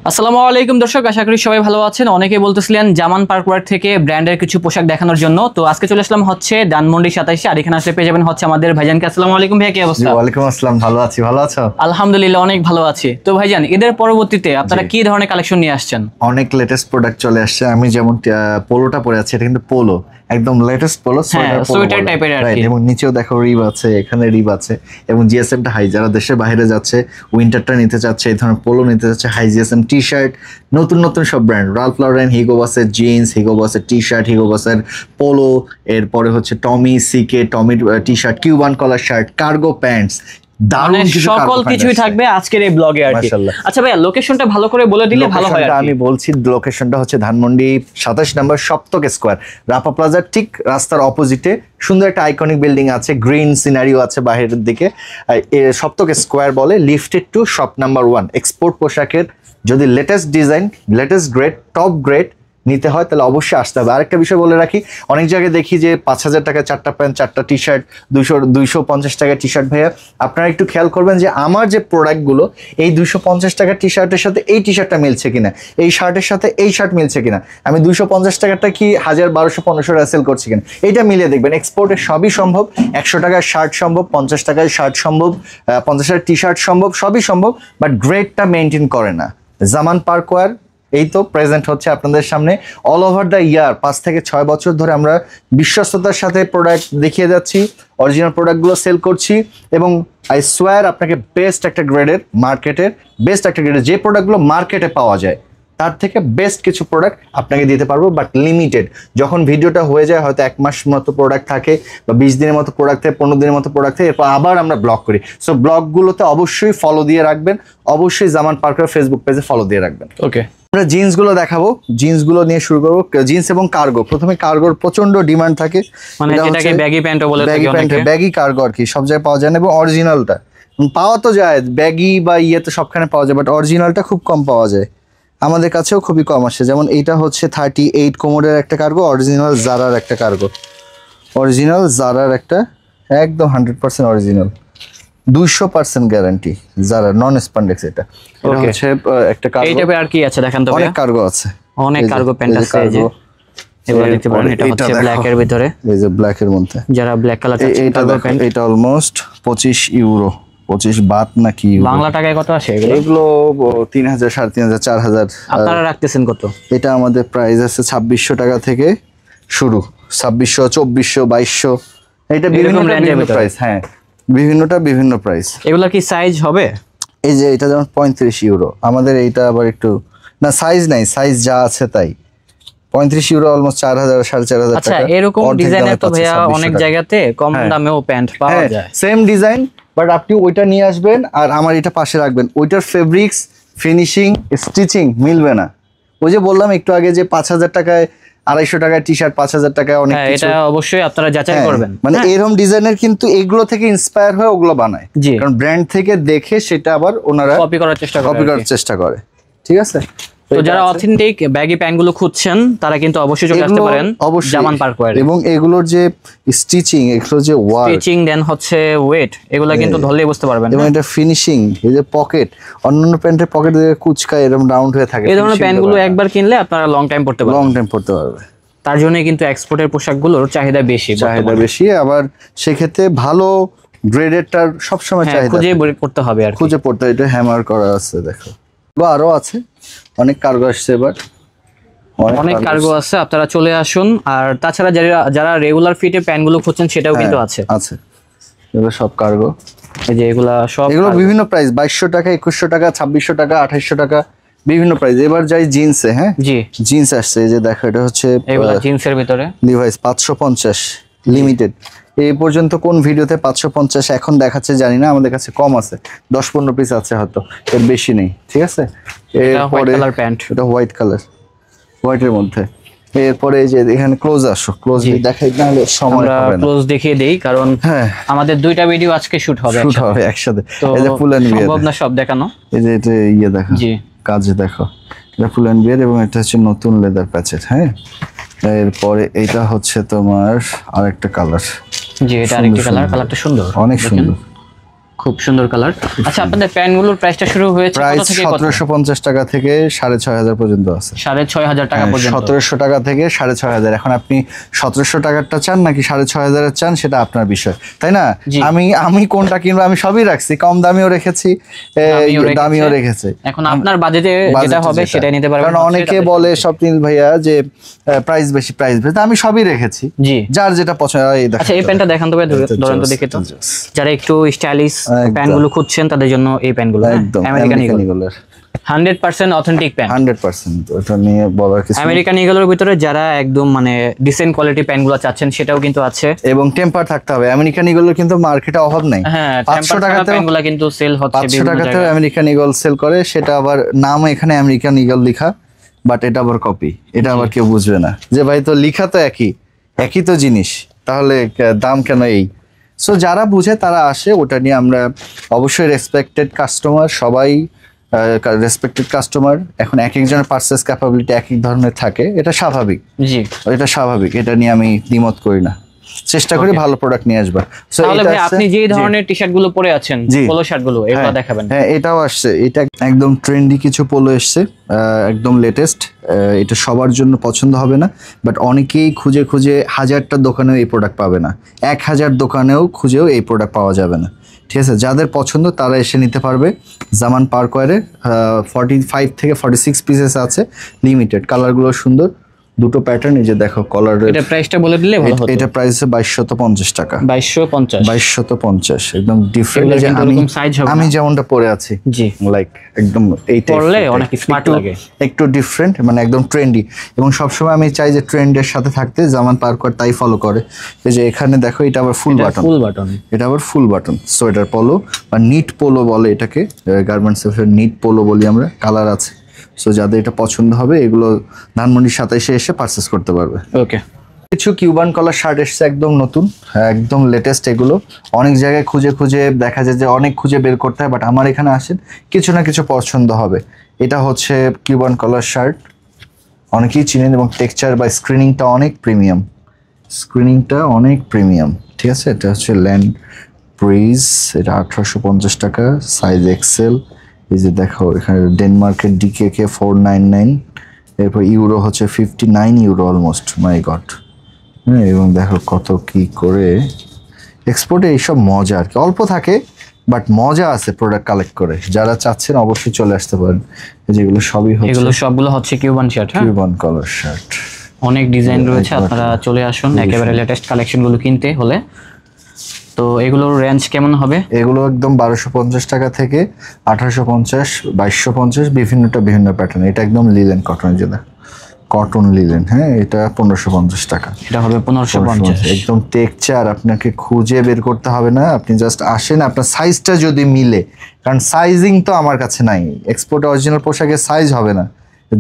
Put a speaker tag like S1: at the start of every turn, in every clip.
S1: আসসালামু আলাইকুম দর্শক, আশা করি সবাই ভালো আছেন। অনেকে বলতেছিলেন জামান পার্কওয়্যার থেকে ব্র্যান্ডের কিছু পোশাক দেখানোর জন্য, তো আজকে চলে আসলাম হচ্ছে ধানমন্ডি 27 আর এখানে আসলে পেয়ে যাবেন হচ্ছে আমাদের ভাইজানকে। আসসালামু আলাইকুম ভাইয়া, কি অবস্থা?
S2: ওয়ালাইকুম আসসালাম, ভালো আছি। ভালো আছো?
S1: আলহামদুলিল্লাহ, অনেক ভালো আছি। তো ভাইজান, এদের পরবর্তীতে আপনারা কি ধরনের কালেকশন নিয়ে আসছেন?
S2: অনেক লেটেস্ট প্রোডাক্ট চলে আসছে। আমি যেমন পোলোটা পরে আছি, এটা কিন্তু পোলো, একদম লেটেস্ট পোলো,
S1: সোয়েটার টাইপের আর কি।
S2: এবং নিচেও দেখো রিব আছে, এখানে রিব আছে, এবং জিএসএমটা হাই। যারা দেশের বাইরে যাচ্ছে, উইন্টারটা নিতে চাচ্ছে, এই ধরনের পোলো নিতে চাচ্ছে, হাই জিএসএম টি শার্ট, নতুন নতুন সব ব্র্যান্ড, রাল্ফ লরেন, হিগো বসের জিন্স, হিগো বসের টি শার্ট, হিগো বসের পোলো, এরপরে হচ্ছে টমি সিকে, টমির T shirt, Cuban collar shirt, cargo pants, দারুণ
S1: সকল কিছুই থাকবে আজকের এই ব্লগে আর কি। আচ্ছা ভাইয়া, লোকেশনটা ভালো করে বলে দিলে ভালো হয়।
S2: আমি বলছি, লোকেশনটা হচ্ছে ধানমন্ডি 27 নম্বর সপ্তক স্কয়ার, রাপা প্লাজার ঠিক রাস্তার অপোজিটে সুন্দর একটা আইকনিক বিল্ডিং আছে, গ্রিন সিনারিও আছে বাইরের দিকে। সপ্তক স্কয়ার বলে, lifted to shop number 1। Export পোশাকের যদি latest design, latest grade, top grade নিতে হয় তাহলে অবশ্যই আসতে হবে। আরেকটা বিষয় বলে রাখি, অনেক জায়গায় দেখি যে 5,000 টাকায় 4টা প্যান্ট, 4টা টি শার্ট, 250 টাকায় টি শার্ট। ভাইয়া আপনারা একটু খেয়াল করবেন যে আমার যে প্রোডাক্টগুলো, এই 250 টাকার টি শার্টের সাথে এই টি শার্টটা মিলছে কিনা, এই শার্টের সাথে এই শার্ট মিলছে কিনা, আমি 250 টাকাটা কি 1000, 1200, 1500 টাকা সেল করছি কিনা, এইটা মিলিয়ে দেখবেন। এক্সপোর্টে সবই সম্ভব। 100 টাকার শার্ট সম্ভব, 50 টাকার শার্ট সম্ভব, 50 টাকার টি শার্ট সম্ভব, সবই সম্ভব, বাট গ্রেডটা মেনটেন করে না। জামান পার্কওয়্যার এই তো প্রেজেন্ট হচ্ছে আপনাদের সামনে অল ওভার দ্য ইয়ার। 5 থেকে 6 বছর ধরে আমরা বিশ্বস্ততার সাথে প্রোডাক্ট দেখিয়ে যাচ্ছি, অরিজিনাল প্রোডাক্টগুলো সেল করছি, এবং আই সোয়ার আপনাকে বেস্ট একটা গ্রেডের, মার্কেটের বেস্ট একটা গ্রেডের যে প্রোডাক্টগুলো মার্কেটে পাওয়া যায় তার থেকে বেস্ট কিছু প্রোডাক্ট আপনাকে দিতে পারবো, বাট লিমিটেড। যখন ভিডিওটা হয়ে যায়, হয়তো 1 মাস মতো প্রোডাক্ট থাকে, বা 20 দিনের মতো প্রোডাক্ট থাকে, 15 দিনের মতো প্রোডাক্ট থাকে, এরপর আবার আমরা ব্লগ করি। সো ব্লগগুলোতে অবশ্যই ফলো দিয়ে রাখবেন, অবশ্যই জামান পার্কওয়্যার ফেসবুক পেজে ফলো দিয়ে রাখবেন।
S1: ওকে,
S2: আমরা জিন্সগুলো দেখাবো, জিন্সগুলো নিয়ে শুরু করবো। জিন্স এবং কার্গো, প্রথমে কার্গোর প্রচন্ড ডিমান্ড থাকে,
S1: মানে যেটাকে ব্যাগি প্যান্টও বলে থাকে অনেকে।
S2: ব্যাগি কার্গো আর কি সব জায়গায় পাওয়া যায় না, এবং অরিজিনালটা পাওয়া তো যায়, ব্যাগি বা ইয়েতে সবখানে পাওয়া যায়, বাট অরিজিনালটা খুব কম পাওয়া যায়। আমাদের কাছেও খুবই কম আসে। যেমন এইটা হচ্ছে 38 কোমরের একটা কার্গো, অরিজিনাল জারার একটা কার্গো, অরিজিনাল জারার একটা, একদম 100% অরিজিনাল, 200% গ্যারান্টি, যারা নন স্পান্ডেক্স। এটা হচ্ছে একটা কার্গো।
S1: এইটাবে আর কি আছে দেখান তো?
S2: অনেক কার্গো আছে,
S1: অনেক কার্গো প্যান্ট আছে। এই যে এগুলো দেখতে পারেন, এটা হচ্ছে ব্ল্যাক এর ভিতরে, এই যে
S2: ব্ল্যাক এর মধ্যে
S1: যারা ব্ল্যাক কালার চাচ্ছে কার্গো প্যান্ট।
S2: এটা অলমোস্ট 25 ইউরো, 25 বাত নাকি
S1: বাংলা টাকায় কত আসে এগুলো?
S2: এগুলো 3000, 3500, 4000।
S1: আপনারা রাখতেছেন কত?
S2: এটা আমাদের প্রাইস আছে 2600 টাকা থেকে শুরু, 2600, 2400, 2200, এটা বিভিন্ন প্রাইস। হ্যাঁ, বিভিন্নটা বিভিন্ন প্রাইস।
S1: এগুলা কি সাইজ হবে?
S2: এই যে এটা যেমন 35 ইউরো, আমাদের এইটা আবার একটু না, সাইজ নাই, সাইজ যা আছে তাই। 35 ইউরো অলমোস্ট 4000, 4500
S1: টাকা। আচ্ছা, এরকম ডিজাইনের তো ভাইয়া অনেক জায়গাতে কম দামেও প্যান্ট পাওয়া যায়,
S2: সেম ডিজাইন, বাট আপনি ওইটা নিয়ে আসবেন আর আমার এটা পাশে রাখবেন, ওইটার ফেব্রিক্স, ফিনিশিং, স্টিচিং মিলবে না। ওই যে বললাম একটু আগে যে 5000 টাকায় 250 টাকায় টি শার্ট, 5000 টাকায় অনেক কিছু,
S1: এটা অবশ্যই আপনারা যাচাই করবেন।
S2: মানে এরকম ডিজাইনের কিন্তু এগুলো থেকে ইন্সপায়ার হয়ে ওগুলো বানায়, কারণ ব্র্যান্ড থেকে দেখে সেটা আবার ওনারা
S1: কপি করার চেষ্টা করে।
S2: ঠিক আছে?
S1: তো যারা অথেন্টিক ব্যাগি প্যান্টগুলো খুঁজছেন তারা কিন্তু অবশ্যই চলে আসতে পারেন জামান পার্কওয়্যার।
S2: এবং এগুলোর যে স্টিচিং, এগুলোর যে ওয়ার্ক,
S1: স্টিচিং দেন হচ্ছে ওয়েট, এগুলা কিন্তু ধরলেই বুঝতে পারবেন।
S2: এবং এটা ফিনিশিং, এই যে পকেট, অন্যান্য প্যান্টের পকেট কুচকায় এরকম রাউন্ড হয়ে থাকে,
S1: এই ধরনের প্যান্টগুলো একবার কিনলে আপনারা লং টাইম পরতে পারবে। তার জন্য কিন্তু এক্সপোর্টের পোশাকগুলোর চাহিদা বেশি,
S2: আবার সেক্ষেত্রে ভালো গ্রেডেরটার সবসময় চাহিদা,
S1: খুঁজে বের করতে হবে আর
S2: খুঁজে পড়তে। এটা হ্যামার করা আছে, দেখো আরো আছে, অনেক কার্গো আসছে এবার,
S1: অনেক কার্গো আছে, আপনারা চলে আসুন। আর তাছাড়া যারা রেগুলার ফিটে প্যান্টগুলো খুঁজছেন সেটাও কিন্তু আছে।
S2: এগুলো সব কার্গো,
S1: এই যে এগুলো
S2: বিভিন্ন প্রাইস, 2200 টাকা, 2100 টাকা, 2600 টাকা, 2800 টাকা, বিভিন্ন প্রাইস। এবার যাই জিন্সে। হ্যাঁ জি, জিন্স আসছে, এই যে দেখো, এটা হচ্ছে
S1: জিন্সের ভিতরে
S2: লিভাইস 550 লিমিটেড। এই পর্যন্ত কোন ভিডিওতে 550 এখন দেখাচ্ছে জানি না, আমাদের কাছে কম আছে, 10-15 পিস আছে হয়তো, এর বেশি নেই। ঠিক আছে?
S1: এরপরে প্যান্ট,
S2: এটা হোয়াইট কালার, হোয়াইটের মধ্যে। এরপরে যে এখানে ক্লোজ আসো, ক্লোজ দেখাই না হলে সময় হবে না,
S1: ক্লোজ দেখিয়ে দেই, কারণ আমাদের দুইটা ভিডিও আজকে শুট হবে
S2: একসাথে। এই যে ফুল এন্ড বিয়ার,
S1: সম্ভব না সব দেখানো।
S2: এই যে এটা দেখো, জি কাজে দেখো, এটা ফুল এন্ড বিয়ার, এবং এটা হচ্ছে নতুন লেদার প্যাচের। হ্যাঁ, এরপরে এইটা হচ্ছে তোমার আরেকটা কালার,
S1: জি এটা আরেকটা কালার, কালারটা সুন্দর,
S2: অনেক সুন্দর,
S1: খুব সুন্দর কালার। আচ্ছা, আপনাদের প্যান্টগুলোর প্রাইসটা শুরু হয়েছে কত
S2: প্রাইস
S1: থেকে কত?
S2: 1750 টাকা থেকে 6500 পর্যন্ত আছে।
S1: 6500 টাকা পর্যন্ত।
S2: 1700 টাকা থেকে 6500। এখন আপনি 1700 টাকারটা চান নাকি 6500 এর চান, সেটা আপনার বিষয়, তাই না?
S1: জি।
S2: আমি কোনটা কিনবো, আমি সবই রাখছি, কম দামিও রেখেছি, দামিও রেখেছি।
S1: এখন আপনার বাজেটে যেটা হবে সেটাই নিতে পারবেন।
S2: কারণ অনেকে বলে স্বপ্নিল ভাইয়া যে প্রাইস বেশি, আমি সবই রেখেছি,
S1: জি।
S2: যার যেটা পছন্দ।
S1: আচ্ছা, এই প্যান্টটা দেখান তো ভাই, ধরেন তো দেখে তো। যারা একটু স্টাইলিশ প্যান্টগুলো খুঁজছেন তাদের জন্য এই প্যান্টগুলো
S2: একদম
S1: আমেরিকান
S2: আমেরিকান
S1: ইগল
S2: ইগলের
S1: 100% অথেন্টিক প্যান্ট।
S2: 100%, ওটা নিয়ে বলার কিছু নেই।
S1: আমেরিকান ইগলের ভিতরে যারা একদম মানে ডিসেন্ট কোয়ালিটি প্যান্টগুলো চাচ্ছেন সেটাও কিন্তু আছে,
S2: এবং টেম্পার থাকতে হবে। আমেরিকান ইগলের কিন্তু মার্কেটে অভাব নাই।
S1: হ্যাঁ,
S2: 500 টাকাতে
S1: প্যান্টগুলো কিন্তু সেল হচ্ছে
S2: 500
S1: বিভিন্ন
S2: টাকাতে
S1: জায়গায়।
S2: আমেরিকান ইগল সেল করে, সেটা আবার নাম এখানে আমেরিকান ইগল লেখা, বাট এটা আবার কপি। এটা আবার কেউ বুঝবে না যে ভাই তো লেখা তো একই তো জিনিস, তাহলে দাম কেন এই? সো যারা বুঝে তারা আসে, ওটা নিয়ে আমরা অবশ্যই রেসপেক্টেড কাস্টমার, সবাই রেসপেক্টেড কাস্টমার। এখন এক একজনের পারচেস ক্যাপাবিলিটি এক এক ধরনের থাকে, এটা স্বাভাবিক,
S1: জি।
S2: এটা স্বাভাবিক, এটা নিয়ে আমি দ্বিমত করি না, চেষ্টা করি ভালো প্রোডাক্ট নিয়ে আসবা। So
S1: তাহলে
S2: এটা
S1: ভাই
S2: আছে-
S1: আপনি যে
S2: জি।
S1: ধরনের টি-শার্ট গুলো পরে আছেন,
S2: জি।
S1: পোলো শার্ট গুলো, এগুলো
S2: হ্যাঁ,
S1: দেখাবেন।
S2: হ্যাঁ, এটাও আসছে, এটা একদম ট্রেন্ডি কিছু পোলো এসছে, একদম লেটেস্ট। এটা সবার জন্য পছন্দ হবে না, বাট অনেকেই খুঁজে খুঁজে 1000টা দোকানেও এই প্রোডাক্ট পাবে না, 1000 দোকানেও খুঁজেও এই প্রোডাক্ট পাওয়া যাবে না। ঠিক আছে, যাদের পছন্দ তারা এসে নিতে পারবে। জামান পার্কওয়ারে 45 থেকে 46 পিসেস আছে, লিমিটেড। কালারগুলো সুন্দর, দুটো প্যাটার্ন, এই যে দেখো কলার।
S1: এটা প্রাইসটা বলে দিলে ভালো হতো।
S2: এটা প্রাইস 2250 টাকা।
S1: 2250।
S2: 2250, একদম ডিফারেন্ট।
S1: এগুলোর
S2: যে
S1: কিন্তু
S2: আমি
S1: এরকম size হবে না।
S2: আমি যেমনটা পরে আছি,
S1: জি।
S2: লাইক একদম এইটা
S1: পরলে অনেক smart লাগে।
S2: একটু ডিফারেন্ট, মানে একদম ট্রেন্ডি। এবং সবসময় আমি চাই যে ট্রেন্ডের সাথে থাকতে, জামান পার্কওয়ার তাই ফলো করে। এই যে এখানে দেখো, এটা আবার ফুল বাটন,
S1: ফুল বাটন।
S2: এটা আবার ফুল বাটন সোয়েটার পোলো বা নিট পোলো বলে এটাকে, গার্মেন্টস এর নিট পোলো বলি আমরা। কালার আছে, সো যাদের এটা পছন্দ হবে এগুলো ধানমন্ডি 27-এ এসে পারচেস করতে পারবে।
S1: ওকে।
S2: কিছু কিউবান কলার শার্ট এসছে, একদম নতুন, একদম লেটেস্ট। এগুলো অনেক জায়গায় খুঁজে খুঁজে দেখা যায় যে অনেক খুঁজে বের করতে হয়, বাট আমার এখানে আসেন কিছু না কিছু পছন্দ হবে। এটা হচ্ছে কিউবান কলার শার্ট, অনেকেই চিনেন, এবং টেক্সচার বা স্ক্রিনিংটা অনেক প্রিমিয়াম, ঠিক আছে। এটা হচ্ছে ল্যান্ড ব্রিজ, এটা 1850 টাকা, সাইজ এক্সেল। এই যে দেখো এখানে ডেনমার্কের DKK 499, এরপর ইউরো হচ্ছে 59 ইউরো, অলমোস্ট, মাই গড। হ্যাঁ, এবং দেখো কত কি করে এক্সপোর্টে এইসব মজা আর কি, অল্প থাকে বাট মজা আছে প্রোডাক্ট কালেক্ট করে। যারা চাচ্ছেন অবশ্যই চলে আসতে পারেন। যেগুলো সবই হচ্ছে
S1: এগুলো সবগুলো হচ্ছে কিউবান শার্ট। হ্যাঁ,
S2: কিউবান কলার শার্ট,
S1: অনেক ডিজাইন রয়েছে, আপনারা চলে আসুন একেবারে লেটেস্ট কালেকশন গুলো কিনতে হলে। তো এগুলোর রেঞ্জ কেমন হবে?
S2: এগুলো একদম 1250 টাকা থেকে 1850, 2250, বিভিন্ন প্যাটার্ন। এটা একদম লিলেন কটন, যেটা কটন লিলেন। হ্যাঁ, এটা 1550 টাকা।
S1: এটা হবে 1550।
S2: একদম টেক্সচার, আপনাকে খুঁজে বের করতে হবে না, আপনি জাস্ট আসেন, আপনার সাইজটা যদি মিলে, কারণ সাইজিং তো আমার কাছে নাই, এক্সপোর্ট অরিজিনাল পোশাকের সাইজ হবে না,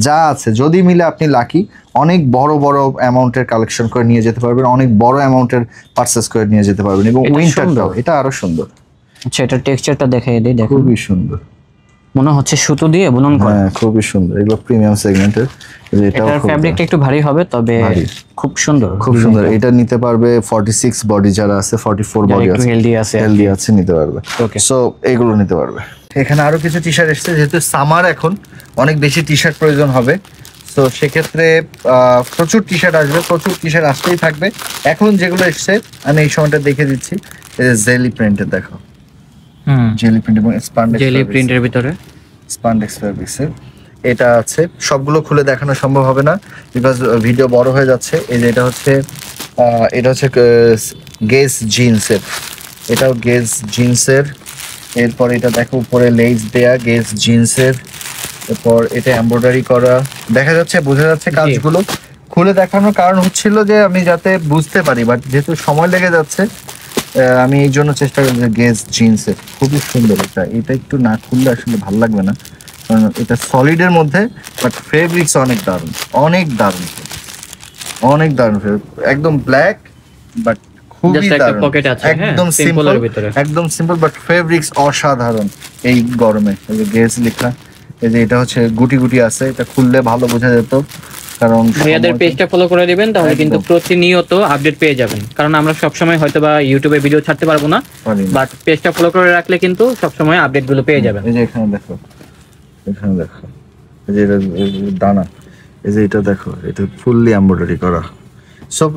S2: যা আছে যদি মিলে আপনি লাকি। অনেক বড় বড় অ্যামাউন্টের কালেকশন করে নিয়ে যেতে পারবেন, অনেক বড় অ্যামাউন্টের পারচেস করে নিয়ে যেতে পারবেন, এবং
S1: এটা
S2: উইন্টারটাও এটা আরো সুন্দর।
S1: আচ্ছা, এটা টেক্সচারটা দেখাই দিই, দেখো
S2: খুবই সুন্দর,
S1: মনে হচ্ছে সুতো দিয়ে বুনন করা।
S2: হ্যাঁ খুবই সুন্দর। এগুলো প্রিমিয়াম সেগমেন্টের, এটাও
S1: এটার
S2: খুব
S1: ফ্যাব্রিকটা একটু ভারী হবে, তবে
S2: ভারী।
S1: খুব সুন্দর,
S2: খুব সুন্দর। এটা নিতে পারবে 46 বডি যারা আছে, 44 বডি
S1: একটু
S2: আছে,
S1: হেলদি আছে।
S2: হেলদি আছে, নিতে পারবে।
S1: Okay.
S2: সো এগুলো নিতে পারবে। এখানে আরো কিছু টি শার্ট এসেছে, যেহেতু সামার, এখন অনেক বেশি টি শার্ট প্রয়োজন হবে। তো সেক্ষেত্রে প্রচুর টি শার্ট আসবে, প্রচুর টি শার্ট আসতেই থাকবে। এখন যেগুলো এসছে আমি এই সময়টা দেখে দিচ্ছি, জেলি প্রিন্টের, দেখো জেলি প্রিন্ট এবং
S1: জেলি প্রিন্টের ভিতরে
S2: স্পান্ডেক্স ফ্যাব্রিক্সের এটা আছে। সবগুলো খুলে দেখানো সম্ভব হবে না, বিকজ ভিডিও বড় হয়ে যাচ্ছে। এই যে এটা হচ্ছে গেজ জিন্সের, এটাও গেজ জিন্সের। এরপর এটা দেখো উপরে লেস দেয়া, গেজ জিন্সের। এরপর এটা এমব্রয়ডারি করা, দেখা যাচ্ছে, বোঝা যাচ্ছে কাজগুলো। খুলে দেখানোর কারণ হচ্ছিল যে আমি যাতে বুঝতে পারি, বাট যেহেতু সময় লেগে যাচ্ছে আমি এই জন্য চেষ্টা করি। গেজ জিন্সের খুবই সুন্দর, এটা একটু না খুললে আসলে ভালো লাগবে না, কারণ এটা সলিডের মধ্যে, বাট ফেব্রিক্স অনেক দারুণ, অনেক দারুণ একদম ব্ল্যাক, বাট খুবই দারুণ, একদম সিম্পল, একদম সিম্পল, বাট ফেব্রিক্স অসাধারণ। এই গরমে এই যে গেজ লেখা, এই যে এটা হচ্ছে গুটি গুটি আছে, এটা খুললে ভালো বোঝা যেত। কারণ
S1: ভাইয়াদের পেজটা ফলো করে দিবেন, তাহলে কিন্তু প্রতিনিয়ত আপডেট পেয়ে যাবেন। কারণ আমরা সবসময় হয়তো বা ইউটিউবে ভিডিও ছাড়তে পারবো না, বাট পেজটা ফলো করে রাখলে কিন্তু সবসময় আপডেট গুলো পেয়ে যাবেন।
S2: এই যে এখানে দেখো, এখানে দেখো, এই যে এটা দানা, এই যে এটা দেখো, এটা ফুললি এমব্রয়ডারি করা। সব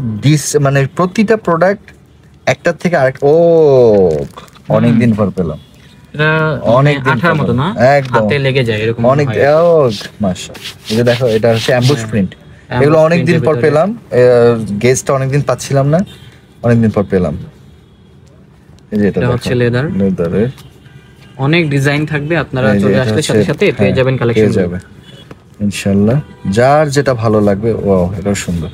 S2: মানে প্রতিটা প্রোডাক্ট একটার থেকে আরেক অনেকদিন পর পেলাম।
S1: এটা
S2: অনেক দিন
S1: আঠার মতো না,
S2: একদম
S1: হাতে লেগে যায় এরকম
S2: অনেক। মাশাআল্লাহ, এই যে দেখো, এটা হচ্ছে অ্যাম্বুশ প্রিন্ট। এগুলো অনেক দিন পর পেলাম, গেজটা অনেকদিন পাচ্ছিলাম না, অনেকদিন পর পেলাম। এই যে এটা হচ্ছে লেদারের
S1: অনেক ডিজাইন থাকবে, আপনারা চলে আসলে সাথে সাথে পেয়ে যাবেন কালেকশন
S2: যাবে ইনশাআল্লাহ। যার যেটা ভালো লাগবে, এটা সুন্দর,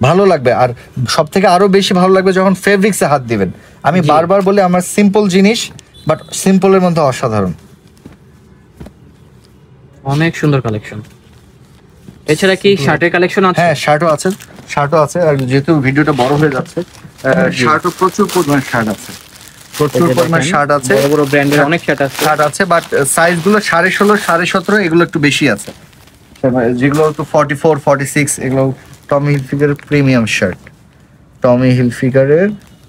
S2: ভালো লাগবে। আর সব থেকে আরো বেশি ভালো লাগবে যখন ফেব্রিক্সে হাত দিবেন। আমি বারবার বলি, আমার সিম্পল জিনিস, বাট সিম্পলের মধ্যে অসাধারণ।
S1: অনেক সুন্দর কালেকশন। এছাড়া কি শার্টের কালেকশন আছে?
S2: হ্যাঁ, শার্টও আছে। আর যেহেতু ভিডিওটা বড় হয়ে যাচ্ছে, শার্টও প্রচুর পরিমাণ শার্ট আছে, শার্ট আছে,
S1: বড় বড় ব্র্যান্ডের অনেক শার্ট আছে,
S2: বাট সাইজ গুলো 16.5, 17.5, এগুলো একটু বেশি আছে। যেগুলো তো 44, 46, এগুলো টমি হিলফিগারের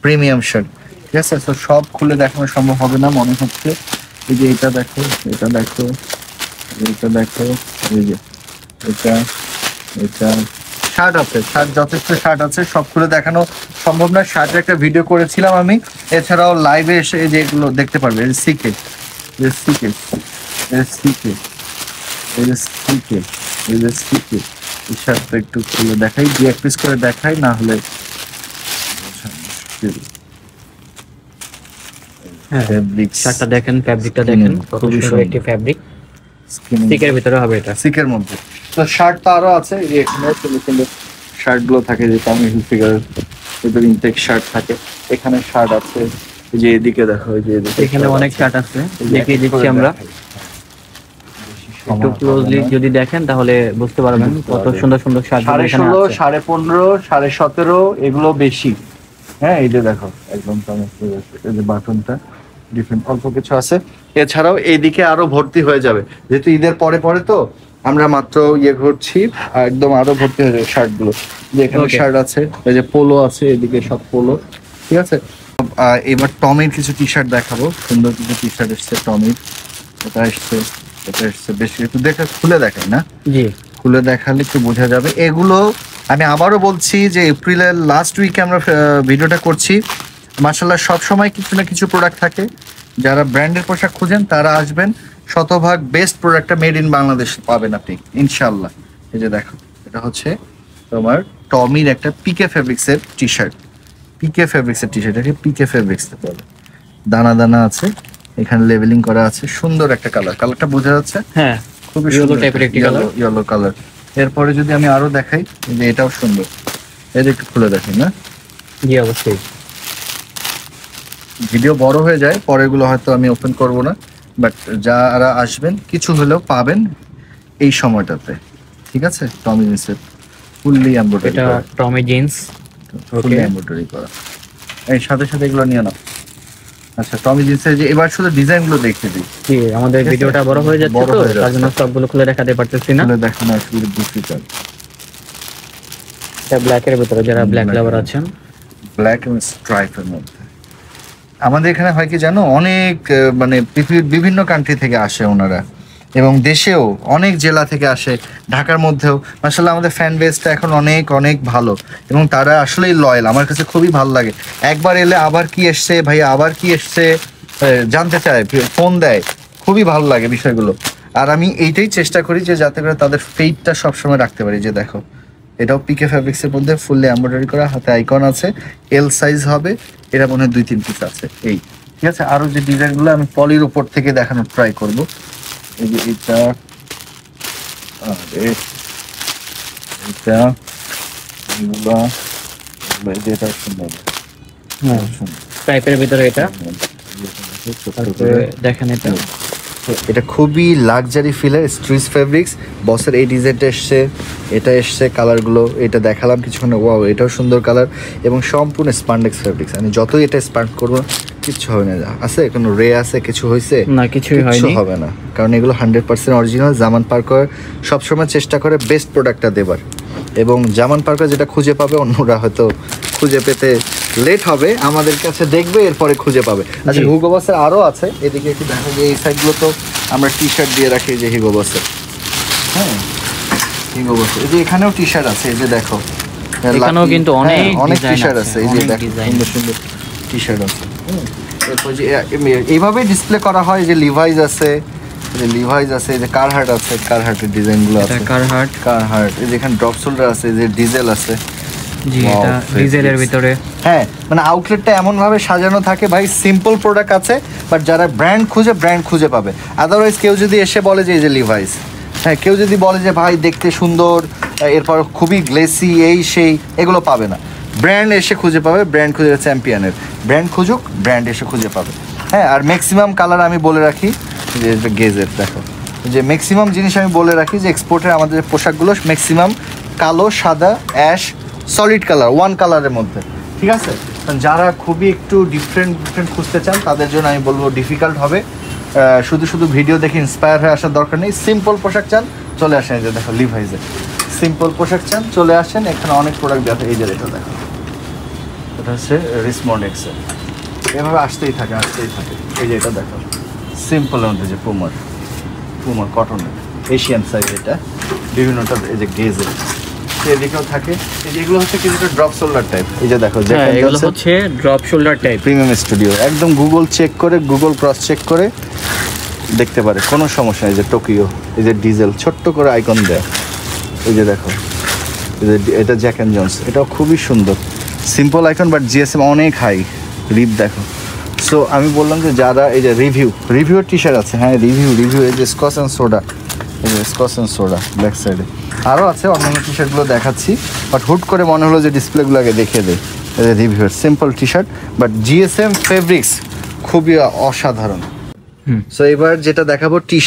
S2: প্রিমিয়াম শার্ট, ঠিক আছে। তো সব খুলে দেখানো সম্ভব হবে না মনে হচ্ছে। এই যে এটা দেখো, এই যে এটা শার্ট আছে, যথেষ্ট শার্ট আছে, সব খুলে দেখানো সম্ভব না। শার্টের একটা ভিডিও করেছিলাম আমি, এছাড়াও লাইভে এসে এই যে এগুলো দেখতে পারবে। এই সিকেট, এই শার্টটা একটু খুলে দেখাই, দু এক পিস করে দেখাই, না হলে
S1: শার্টটা দেখেন, ফ্যাব্রিকটা দেখেন, কত সুন্দর একটি ফ্যাব্রিক, সিকের ভিতরে হবে এটা,
S2: সিকের মধ্যে। তো শার্ট তো আরো আছে, এই এখানে সুন্দর শার্ট গুলো থাকে, যে টমি হিলফিগারের এদের ইনটেক শার্ট থাকে। এখানে শার্ট আছে, এই যে এদিকে দেখো, এই যে
S1: এখানে অনেক শার্ট আছে, দেখিয়ে দিচ্ছি আমরা। একটু ক্লোজলি যদি দেখেন তাহলে বুঝতে পারবেন কত সুন্দর সুন্দর শার্ট।
S2: 16.5, 15.5, 17.5, এগুলো বেশি। হ্যাঁ, এই যে দেখো, একদম এই যে বাটনটা ডিফারেন্ট, অল্প কিছু আছে। এছাড়াও এইদিকে আরো ভর্তি হয়ে যাবে, যেহেতু ঈদের পরে তো আমরা মাত্র ঘুরছি, একদম আরো ভর্তি হয়ে যাবে শার্ট গুলো। যে এখানে শার্ট আছে, এই যে পোলো আছে, এদিকে সব পোলো, ঠিক আছে। এবার টমির কিছু টি শার্ট দেখাবো, সুন্দর কিছু টি শার্ট এসছে টমির। এটা এসছে বেশ একটু খুলে দেখাই না?
S1: জি,
S2: খুলে দেখালে একটু বোঝা যাবে। এগুলো আমি আবারও বলছি যে এপ্রিলের লাস্ট উইকে আমরা ভিডিওটা করছি। মাশাআল্লাহ, সব সময় কিছু না কিছু প্রোডাক্ট থাকে। যারা ব্র্যান্ডের পোশাক খুঁজেন তারা আসবেন, শতভাগ বেস্ট প্রোডাক্টটা মেড ইন বাংলাদেশ পাবেন আপনি ইনশাআল্লাহ। এই যে দেখো, এটা হচ্ছে তোমার টমির একটা পিকে ফেব্রিক্সের টি শার্ট, এটাকে পিকে ফেব্রিক্স বলে। দানা দানা আছে, এখানে লেভেলিং করা আছে, সুন্দর একটা কালারটা বোঝা যাচ্ছে।
S1: হ্যাঁ,
S2: খুবই
S1: ইয়েলো টাইপের একটি কালার,
S2: ইয়েলো কালার। এরপরে যদি আমি আরো দেখাই, যে এটাও সুন্দর, এই যে একটু খুলে দেখাই না?
S1: জি অবশ্যই।
S2: ভিডিও বড় হয়ে যায়, পরেগুলো হয়তো আমি ওপেন করব না, বাট যারা আসবেন কিছু হলেও পাবেন এই সময়টাতে, ঠিক আছে। টমি জিন্সের ফুললি এমব্রয়ডারি,
S1: এটা টমি জিন্স,
S2: ফুললি এমব্রয়ডারি করা। এই সাথে এগুলো নিয়ে নাও। আচ্ছা, টমি জিন্সের যে এবার শুধু ডিজাইনগুলো দেখতে দিই।
S1: জি, আমাদের ভিডিওটা বড় হয়ে যাচ্ছে তো, তার জন্য সবগুলো খুলে দেখাতে পারতেছি না।
S2: দেখানো আসলে ডিফিকাল্ট।
S1: এটা ব্ল্যাক এর ভিতরে, যারা ব্ল্যাক লাভার আছেন,
S2: ব্ল্যাক এবং স্ট্রাইপের মধ্যে। আমাদের এখানে হয় কি জানো, অনেক মানে পৃথিবীর বিভিন্ন কান্ট্রি থেকে আসে ওনারা, এবং দেশেও অনেক জেলা থেকে আসে, ঢাকার মধ্যেও। মাশাআল্লাহ, আমাদের ফ্যান বেসটা এখন অনেক অনেক ভালো, এবং তারা আসলেই লয়াল। আমার কাছে খুবই ভালো লাগে, একবার এলে আবার কি এসছে ভাইয়া, আবার কি এসছে জানতে চায়, ফোন দেয়, খুবই ভালো লাগে বিষয়গুলো। আর আমি এইটাই চেষ্টা করি যে যাতে করে তাদের ফেইটটা সবসময় রাখতে পারি। যে দেখো, এটাও পিকে ফ্যাব্রিক্সের মধ্যে ফুললি এমব্রয়ডারি করা, হাতে আইকন আছে, এল সাইজ হবে, এটা মনে হয় 2-3 পিস আছে। এই ঠিক আছে। আরো যে ডিজাইনগুলো আমি পলির উপর থেকে দেখানোর ট্রাই করব। এই যে এটা, এটা সুন্দর,
S1: টাইপের ভিতরে এটা। দেখেন, এটা
S2: এটা খুবই লাক্সারি ফিলের স্ট্রিচ ফেব্রিক্স। বসের এই ডিজাইনটা এসছে, এটা এসছে, কালারগুলো এটা দেখালাম কিছুক্ষণ। ওয়াও, এটাও সুন্দর কালার এবং সম্পূর্ণ স্পান্ডেক্স ফেব্রিক্স। আমি যতই এটা স্পান্ড করবো কিচ্ছু হবে না। আছে কোনো রে আছে, কিছু হয়েছে
S1: না, কিছুই
S2: কিচ্ছু
S1: হয়নি,
S2: হবে না, কারণ এগুলো 100% অরিজিনাল। জামান পার্কার সবসময় চেষ্টা করে বেস্ট প্রোডাক্টটা দেবার, এবং জামান পার্কার যেটা খুঁজে পাবে অন্যরা হয়তো খুঁজে পেতে লেট হবে, আমাদের কাছে দেখবে এরপরে খুঁজে পাবে। আচ্ছা, হিউগো বসের আরও আছে, এদিকে একটু দেখা যায় এই সাইডগুলো তো আমরা টি শার্ট দিয়ে রাখি, যে হিউগো বসের। হ্যাঁ, হিউগো বসের এই যে এখানেও টি শার্ট আছে, এই যে দেখো
S1: এখানেও কিন্তু অনেক
S2: টি শার্ট আছে, এই যে দেখো সুন্দর সুন্দর টি শার্ট আছে। এরপর যে এইভাবেই ডিসপ্লে করা হয়, যে লিভাইজ আছে, যে লিভাইজ আছে, যে কারহার্ট আছে, কারহার্টের ডিজাইনগুলো আছে, কারহার্ট এই যে এখানে ড্রপ শোল্ডার আছে, যে ডিজেল আছে।
S1: জি, এটা ডিজেলের ভিতরে।
S2: হ্যাঁ, মানে আউটলেটটা এমন ভাবে সাজানো থাকে ভাই, সিম্পল প্রোডাক্ট আছে, বাট যারা ব্র্যান্ড খুঁজে পাবে। আদারওয়াইজ কেউ যদি এসে বলে যে এই যে লিভাইস, হ্যাঁ, কেউ যদি বলে যে ভাই দেখতে সুন্দর, এরপর খুবই গ্লেসি, এই সেই, এগুলো পাবে না। ব্র্যান্ড এসে খুঁজে পাবে, ব্র্যান্ড খুঁজে, চ্যাম্পিয়নের ব্র্যান্ড খুঁজুক, ব্র্যান্ড এসে খুঁজে পাবে। হ্যাঁ, আর ম্যাক্সিমাম কালার আমি বলে রাখি, যে গেজের দেখো, যে ম্যাক্সিমাম জিনিস আমি বলে রাখি যে এক্সপোর্টের আমাদের পোশাকগুলো ম্যাক্সিমাম কালো, সাদা, অ্যাশ, সলিড কালার, ওয়ান কালারের মধ্যে, ঠিক আছে? যারা খুবই একটু ডিফারেন্ট খুঁজতে চান তাদের জন্য আমি বলবো ডিফিকাল্ট হবে। শুধু ভিডিও দেখে ইন্সপায়ার হয়ে আসার দরকার নেই। সিম্পল পোশাক চান, চলে আসেন, এই যে দেখো লিভাইজে সিম্পল পোশাক চান, চলে আসেন, এখানে অনেক প্রোডাক্ট দেখো। এই যে এটা দেখো, এটা হচ্ছে রিসমন্ড এক্সেল, এভাবে আসতেই থাকে। এই যে এটা দেখো সিম্পলের মধ্যে, যে পুমার কটনের এশিয়ান সাইজ, এটা বিভিন্নটা, এই যে গেজের এদিকেও থাকে। এই যেগুলো হচ্ছে কিছুটা ড্রপ শোল্ডার টাইপ, এই যে দেখো,
S1: এগুলো হচ্ছে drop shoulder type.
S2: Premium studio, একদম গুগল ক্রস চেক করে দেখতে পারে, কোনো সমস্যা নেই। যে টোকিও, এই যে ডিজেল, ছোট্ট করে আইকন দেয়, এই যে দেখো, এই যে এটা জ্যাক অ্যান্ড জন্স, এটাও খুবই সুন্দর, সিম্পল আইকন, বাট জিএসএম অনেক হাই, রিপ দেখো। সো আমি বললাম যে যারা, এই যে রিভিউর টি শার্ট আছে, হ্যাঁ রিভিউ, এই যে স্কচ অ্যান্ড সোডা ব্ল্যাক সাইডে আরও আছে, অন্যান্য টি শার্টগুলো দেখাচ্ছি, বাট হুট করে মনে হলো যে ডিসপ্লেগুলো আগে দেখিয়ে দেয়। রিভিউর simple T shirt, but GSM fabrics খুবই অসাধারণ। সো এবার যেটা দেখাবো টি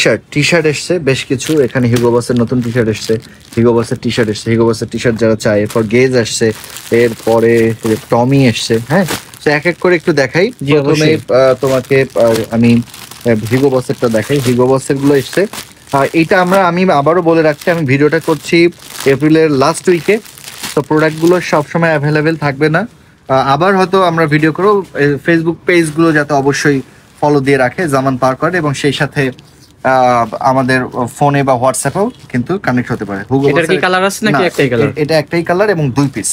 S2: শার্ট এসছে বেশ কিছু, এখানে হিউগো বসের নতুন টি শার্ট এসছে, হিউগো বসের টি শার্ট যারা চায়, এরপর গেজ আসছে, এরপরে টমি এসছে। হ্যাঁ, তো এক এক করে একটু দেখাই। প্রথমে তোমাকে আমি হিউগো বসেরটা দেখাই। হিউগো বসের গুলো এসছে, এইটা আমি আবারও বলে রাখছি, আমি ভিডিওটা করছি এপ্রিলের লাস্ট উইকে, তো প্রোডাক্টগুলো সবসময় অ্যাভেলেবেল থাকবে না। আবার হয়তো আমরা ভিডিও করব, ফেসবুক পেজগুলো যাতে অবশ্যই ফলো দিয়ে রাখে জামান পার্কার, এবং সেই সাথে আমাদের ফোনে বা হোয়াটসঅ্যাপেও কিন্তু কানেক্ট হতে পারে।
S1: এটার কি কালার আছে নাকি একটাই কালার?
S2: এটা একটাই কালার এবং 2 পিস,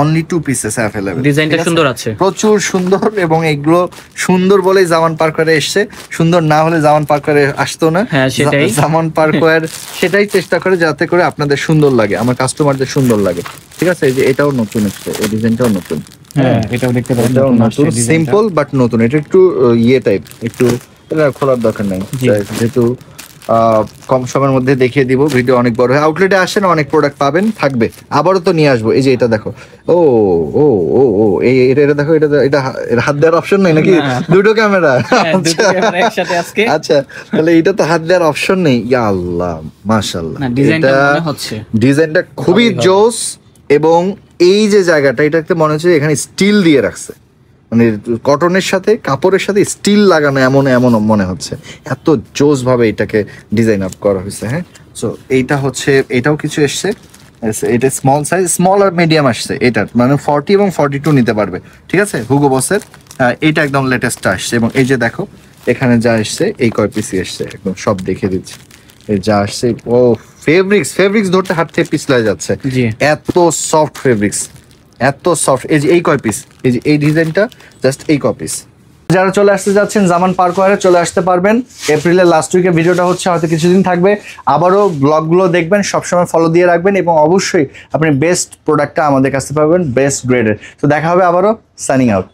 S2: অনলি 2 পিসেস অ্যাভেলেবল।
S1: ডিজাইনটা সুন্দর আছে,
S2: প্রচুর সুন্দর, এবং এগুলো সুন্দর বলেই জামান পার্কারে এসছে, সুন্দর না হলে জামান পার্কারে আসতো না।
S1: হ্যাঁ, সেটাই
S2: জামান পার্কার সেটাই চেষ্টা করে যাতে করে আপনাদের সুন্দর লাগে, আমার কাস্টমারদের সুন্দর লাগে, ঠিক আছে? এই যে এটাও নতুন এসছে, এই ডিজাইনটাও নতুন।
S1: হ্যাঁ, এটাও দেখতে পাচ্ছেন,
S2: এটাও নতুন, সিম্পল বাট নতুন। এটা একটু ইয়ে টাইপ, একটু এটা খোলার দরকার নাই, যেহেতু কম সময়ের মধ্যে দেখিয়ে দিব, ভিডিও অনেক বড় হয়। আউটলেটে আসেন, অনেক প্রোডাক্ট পাবেন, থাকবে, আবারও তো নিয়ে আসবো। এই যে এটা দেখো, ও ও ও ও এটা দেখো, এটা হাত দেওয়ার অপশন নেই নাকি? দুটো ক্যামেরা,
S1: একসাথে আজকে।
S2: আচ্ছা, তাহলে এটা তো হাত দেওয়ার অপশন নেই। ইয়া আল্লাহ, মাশাআল্লাহ, ডিজাইনটা খুবই জোস, এবং এই যে জায়গাটা, এটাতে মনে হচ্ছে এখানে স্টিল দিয়ে রাখছে, মানে কটনের সাথে কাপড়ের সাথে স্টিল লাগানো, এমন মনে হচ্ছে, এত জোস ভাবে এটাকে ডিজাইন আপ করা হয়েছে। হ্যাঁ, সো এইটা হচ্ছে, এটাও কিছু এসছে, এটা স্মল সাইজ, স্মল আর মিডিয়াম আসছে, এটা মানে 40 এবং 42 নিতে পারবে, ঠিক আছে? হুগো বসের এইটা একদম লেটেস্টটা আসছে, এবং এই যে দেখো এখানে যা আসছে, এই কয় পিসি এসছে, একদম সব দেখিয়ে দিচ্ছি। এই যা আসছে, ও ফেব্রিক্স ধরতে হাত থেকে পিছলায় যাচ্ছে, এত সফট ফেব্রিক্স, এত সফট। এই যে এই কয় পিস, এই যে এই ডিজাইনটা জাস্ট এই কয় পিস। যারা চলে আসতে যাচ্ছেন জামান পার্কওয়্যারে চলে আসতে পারবেন। এপ্রিলের লাস্ট উইকে ভিডিওটা হচ্ছে, হয়তো কিছুদিন থাকবে, আবারও ব্লগগুলো দেখবেন, সবসময় ফলো দিয়ে রাখবেন, এবং অবশ্যই আপনি বেস্ট প্রোডাক্টটা আমাদের কাছে পাবেন, বেস্ট গ্রেডের। তো দেখা হবে আবারও, সাইনিং আউট।